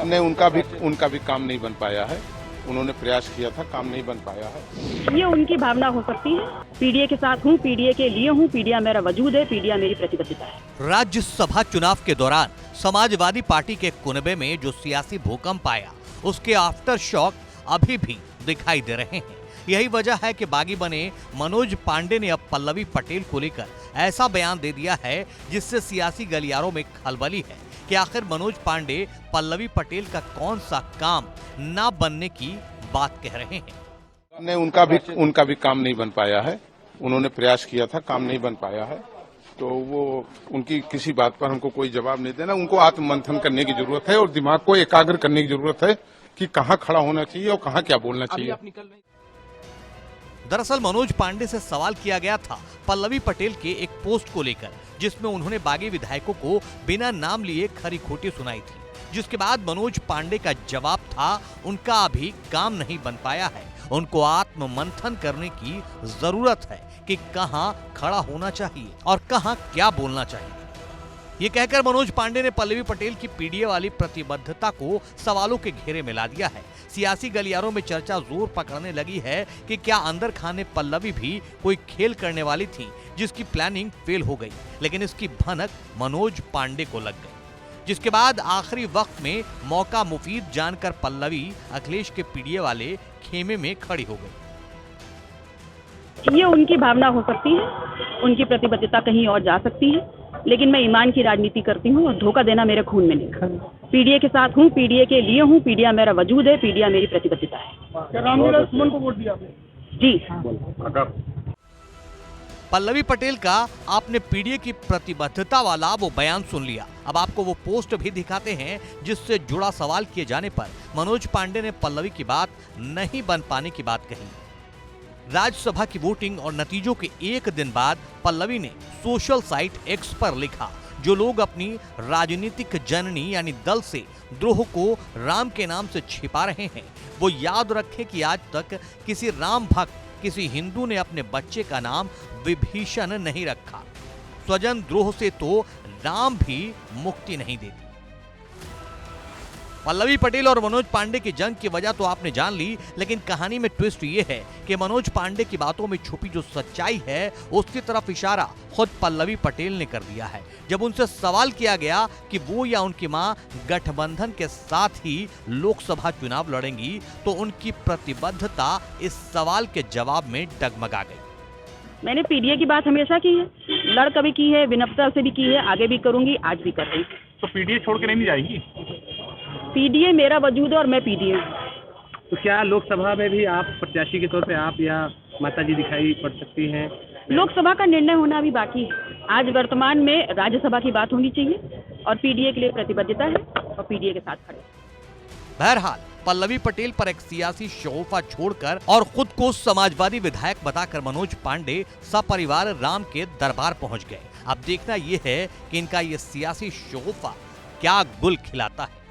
नहीं, उनका भी काम नहीं बन पाया है। उन्होंने प्रयास किया था, काम नहीं बन पाया है। ये उनकी भावना हो सकती है। पीडीए के साथ हूँ, पीडीए के लिए हूँ, पीडीए मेरा वजूद है, पीडीए मेरी प्रतिबद्धता है। राज्यसभा चुनाव के दौरान समाजवादी पार्टी के कुनबे में जो सियासी भूकंप आया, उसके आफ्टर शॉक अभी भी दिखाई दे रहे हैं। यही वजह है कि बागी बने मनोज पांडे ने अब पल्लवी पटेल को लेकर ऐसा बयान दे दिया है जिससे सियासी गलियारों में खलबली है कि आखिर मनोज पांडे पल्लवी पटेल का कौन सा काम ना बनने की बात कह रहे हैं। नहीं, उनका भी काम नहीं बन पाया है। उन्होंने प्रयास किया था, काम नहीं बन पाया है। तो वो उनकी किसी बात पर हमको कोई जवाब नहीं देना। उनको आत्ममंथन करने की जरूरत है और दिमाग को एकाग्र करने की जरूरत है कि कहाँ खड़ा होना चाहिए और कहाँ क्या बोलना चाहिए। दरअसल मनोज पांडे से सवाल किया गया था पल्लवी पटेल के एक पोस्ट को लेकर, जिसमें उन्होंने बागी विधायकों को बिना नाम लिए खरी खोटी सुनाई थी, जिसके बाद मनोज पांडे का जवाब था उनका अभी काम नहीं बन पाया है, उनको आत्म मंथन करने की जरूरत है कि कहां खड़ा होना चाहिए और कहां क्या बोलना चाहिए। ये कहकर मनोज पांडे ने पल्लवी पटेल की पीडीए वाली प्रतिबद्धता को सवालों के घेरे में ला दिया है। सियासी गलियारों में चर्चा जोर पकड़ने लगी है कि क्या अंदर खाने पल्लवी भी कोई खेल करने वाली थी जिसकी प्लानिंग फेल हो गई, लेकिन इसकी भनक मनोज पांडे को लग गई, जिसके बाद आखिरी वक्त में मौका मुफीद जानकर पल्लवी अखिलेश के पीडीए वाले खेमे में खड़ी हो गई। ये उनकी भावना हो सकती है, उनकी प्रतिबद्धता कहीं और जा सकती है, लेकिन मैं ईमान की राजनीति करती हूँ और धोखा देना मेरे खून में नहीं। पीडीए के साथ हूँ, पीडीए के लिए हूँ, पीडीए मेरा वजूद है, पीडीए मेरी प्रतिबद्धता है। क्या रामविलास सुमन को वोट दिया आपने? जी। पल्लवी पटेल का आपने पीडीए की प्रतिबद्धता वाला वो बयान सुन लिया। अब आपको वो पोस्ट भी दिखाते हैं जिससे जुड़ा सवाल किए जाने पर मनोज पांडे ने पल्लवी की बात नहीं बन पाने की बात कही। राज्यसभा की वोटिंग और नतीजों के एक दिन बाद पल्लवी ने सोशल साइट एक्स पर लिखा, जो लोग अपनी राजनीतिक जननी यानी दल से द्रोह को राम के नाम से छिपा रहे हैं, वो याद रखें कि आज तक किसी राम भक्त, किसी हिंदू ने अपने बच्चे का नाम विभीषण नहीं रखा। स्वजन द्रोह से तो राम भी मुक्ति नहीं देती। पल्लवी पटेल और मनोज पांडे की जंग की वजह तो आपने जान ली, लेकिन कहानी में ट्विस्ट ये है कि मनोज पांडे की बातों में छुपी जो सच्चाई है उसकी तरफ इशारा खुद पल्लवी पटेल ने कर दिया है। जब उनसे सवाल किया गया कि वो या उनकी मां गठबंधन के साथ ही लोकसभा चुनाव लड़ेंगी, तो उनकी प्रतिबद्धता इस सवाल के जवाब में डगमगा गई। मैंने पीडीए की बात हमेशा की है, लड़ कभी की है, विनम्रता से भी की है, आगे भी करूंगी, आज भी कर रही हूँ। तो पीडीए छोड़ के नहीं जाएगी? पीडीए मेरा वजूद है और मैं पीडीए। तो क्या लोकसभा में भी आप प्रत्याशी के तौर पे आप या माताजी दिखाई पड़ सकती हैं? लोकसभा का निर्णय होना अभी बाकी है। आज वर्तमान में राज्यसभा की बात होनी चाहिए और पीडीए के लिए प्रतिबद्धता है और पीडीए के साथ खड़े। बहरहाल पल्लवी पटेल पर एक सियासी शोफा छोड़कर और खुद को समाजवादी विधायक बताकर मनोज पांडे सपरिवार राम के दरबार पहुंच गए। अब देखना यह है कि इनका ये सियासी शोफा क्या गुल खिलाता है।